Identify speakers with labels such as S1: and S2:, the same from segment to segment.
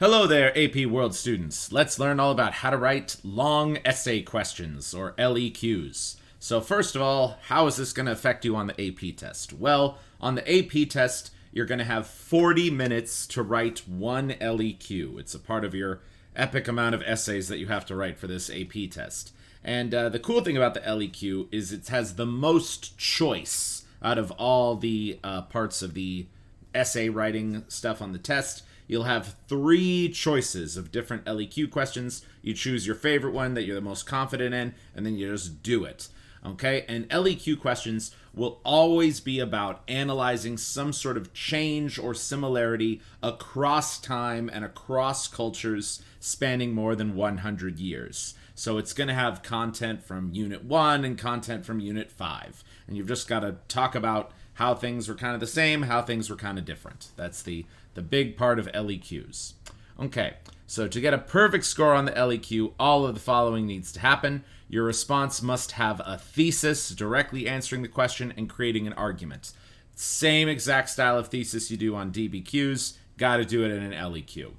S1: Hello there, AP World students. Let's learn all about how to write long essay questions, or LEQs. So first of all, how is this going to affect you on the AP test? Well, on the AP test, you're going to have 40 minutes to write one LEQ. It's a part of your epic amount of essays that you have to write for this AP test. And the cool thing about the LEQ is it has the most choice out of all the parts of the essay writing stuff on the test. You'll have 3 choices of different LEQ questions. You choose your favorite one that you're the most confident in, and then you just do it. Okay? And LEQ questions will always be about analyzing some sort of change or similarity across time and across cultures spanning more than 100 years. So it's going to have content from Unit 1 and content from Unit 5. And you've just got to talk about how things were kind of the same, how things were kind of different. That's the big part of LEQs. Okay, so to get a perfect score on the LEQ, all of the following needs to happen. Your response must have a thesis directly answering the question and creating an argument. Same exact style of thesis you do on DBQs, got to do it in an LEQ.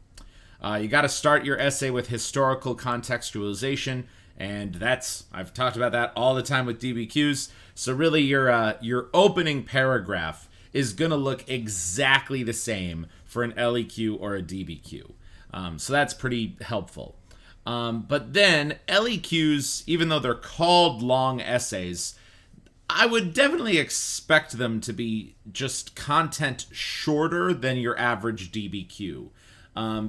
S1: You got to start your essay with historical contextualization, and I've talked about that all the time with DBQs. So really your opening paragraph is going to look exactly the same for an LEQ or a DBQ. So that's pretty helpful. But then LEQs, even though they're called long essays, I would definitely expect them to be just content shorter than your average DBQ.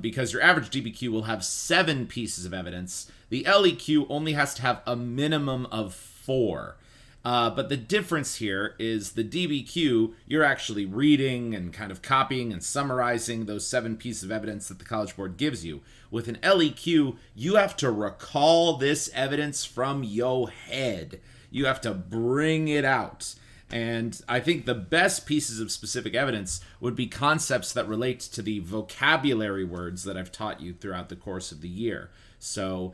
S1: Because your average DBQ will have 7 pieces of evidence. The LEQ only has to have a minimum of 4. But the difference here is the DBQ, you're actually reading and kind of copying and summarizing those 7 pieces of evidence that the College Board gives you. With an LEQ, you have to recall this evidence from your head. You have to bring it out. And I think the best pieces of specific evidence would be concepts that relate to the vocabulary words that I've taught you throughout the course of the year. So,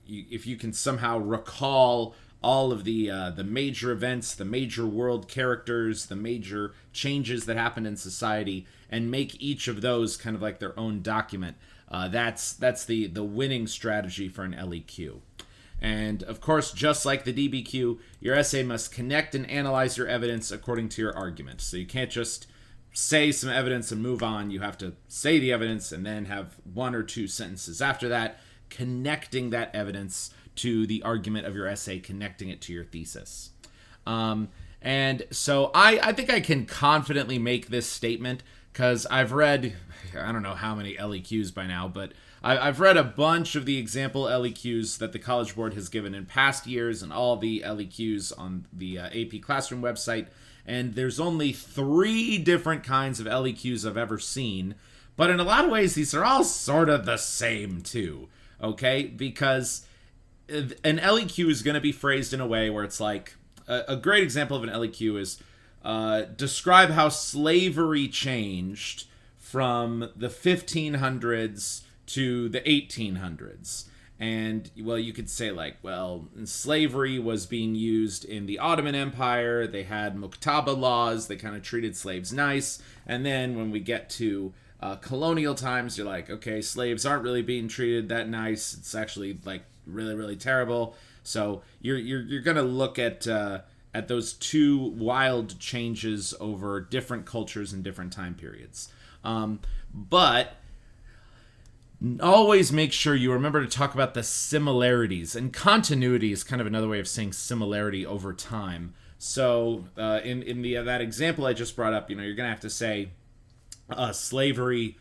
S1: if you can somehow recall all of the major events, the major world characters, the major changes that happened in society, and make each of those kind of like their own document, that's the winning strategy for an LEQ. And of course, just like the DBQ, your essay must connect and analyze your evidence according to your argument. So you can't just say some evidence and move on. You have to say the evidence and then have 1 or 2 sentences after that, connecting that evidence to the argument of your essay, connecting it to your thesis. And so I think I can confidently make this statement because I've read, I don't know how many LEQs by now, but I've read a bunch of the example LEQs that the College Board has given in past years and all the LEQs on the AP Classroom website, and there's only 3 different kinds of LEQs I've ever seen, but in a lot of ways these are all sort of the same too, okay? Because an LEQ is going to be phrased in a way where it's like, a great example of an LEQ is describe how slavery changed from the 1500s to the 1800s. And, well, you could say, like, well, slavery was being used in the Ottoman Empire. They had muktaba laws. They kind of treated slaves nice. And then when we get to colonial times, you're like, okay, slaves aren't really being treated that nice. It's actually, like, really, really terrible. So you're going to look at those 2 wild changes over different cultures and different time periods. But always make sure you remember to talk about the similarities. And continuity is kind of another way of saying similarity over time. So in that example I just brought up, you're going to have to say slavery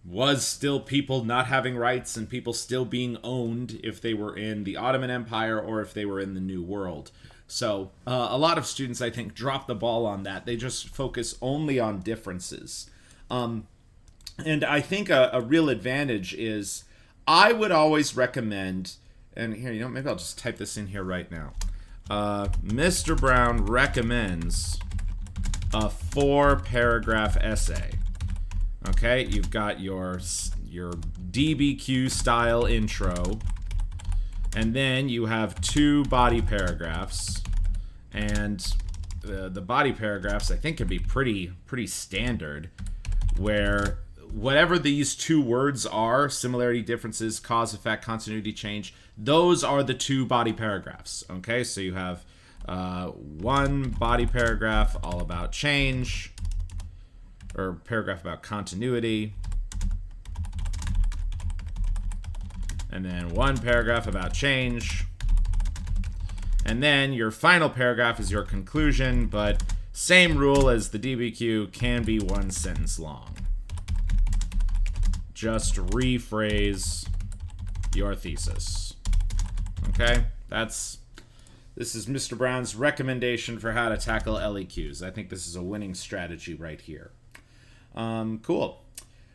S1: was still people not having rights and people still being owned if they were in the Ottoman Empire or if they were in the New World. So a lot of students, I think, drop the ball on that. They just focus only on differences. And I think a real advantage is I would always recommend, and here, maybe I'll just type this in here right now. Mr. Brown recommends a 4-paragraph essay. Okay, you've got your DBQ style intro, and then you have 2 body paragraphs, and the body paragraphs I think can be pretty standard, where whatever these two words are, similarity, differences, cause, effect, continuity, change, those are the two body paragraphs. Okay, so you have one body paragraph all about change, or paragraph about continuity, and then one paragraph about change, and then your final paragraph is your conclusion, but same rule as the DBQ, can be one sentence long. Just rephrase your thesis. Okay, this is Mr. Brown's recommendation for how to tackle LEQs. I think this is a winning strategy right here. Cool.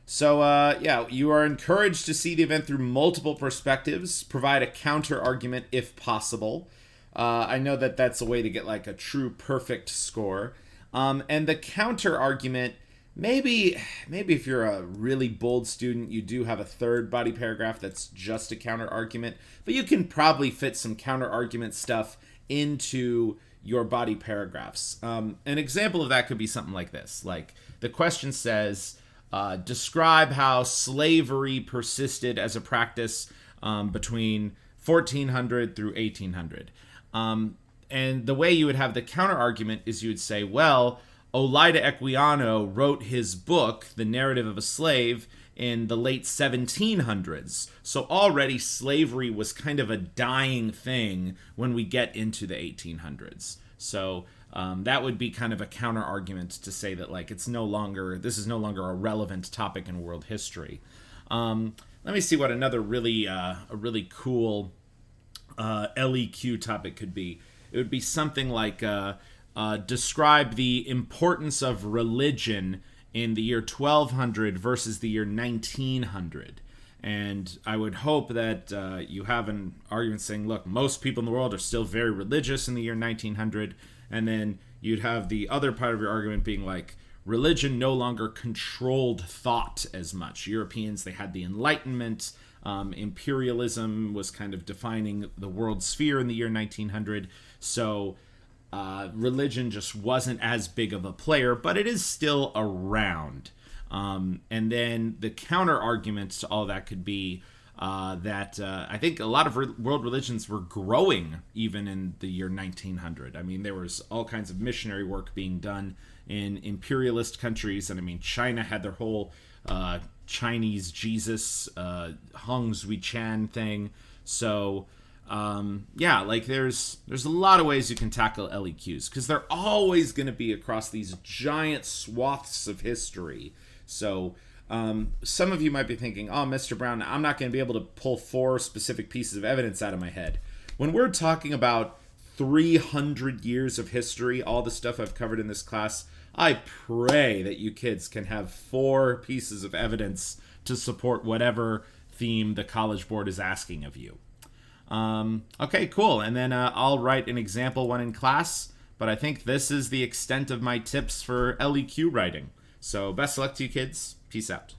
S1: So, yeah, you are encouraged to see the event through multiple perspectives, provide a counter argument if possible. I know that that's a way to get like a true perfect score. And the counter argument, maybe if you're a really bold student, you do have a third body paragraph that's just a counter argument, but you can probably fit some counter argument stuff into your body paragraphs. An example of that could be something like this. Like the question says, describe how slavery persisted as a practice between 1400 through 1800. And the way you would have the counter argument is you would say, well, Olida Equiano wrote his book, The Narrative of a Slave, in the late 1700s. So already slavery was kind of a dying thing when we get into the 1800s. So that would be kind of a counter argument to say that like this is no longer a relevant topic in world history. Let me see what another a really cool LEQ topic could be. It would be something like describe the importance of religion in the year 1200 versus the year 1900. And I would hope that you have an argument saying, look, most people in the world are still very religious in the year 1900. And then you'd have the other part of your argument being like, religion no longer controlled thought as much. Europeans, they had the Enlightenment. Imperialism was kind of defining the world sphere in the year 1900. So religion just wasn't as big of a player, but it is still around. And then the counter argument to all that could be that I think a lot of world religions were growing even in the year 1900. I mean, there was all kinds of missionary work being done in imperialist countries. And I mean, China had their whole Chinese Jesus, Hong Zui Chan thing. So yeah, like there's a lot of ways you can tackle LEQs because they're always going to be across these giant swaths of history. So some of you might be thinking, oh, Mr. Brown, I'm not going to be able to pull 4 specific pieces of evidence out of my head. When we're talking about 300 years of history, all the stuff I've covered in this class, I pray that you kids can have 4 pieces of evidence to support whatever theme the College Board is asking of you. Okay, cool. And then I'll write an example one in class, but I think this is the extent of my tips for LEQ writing. So best of luck to you kids. Peace out.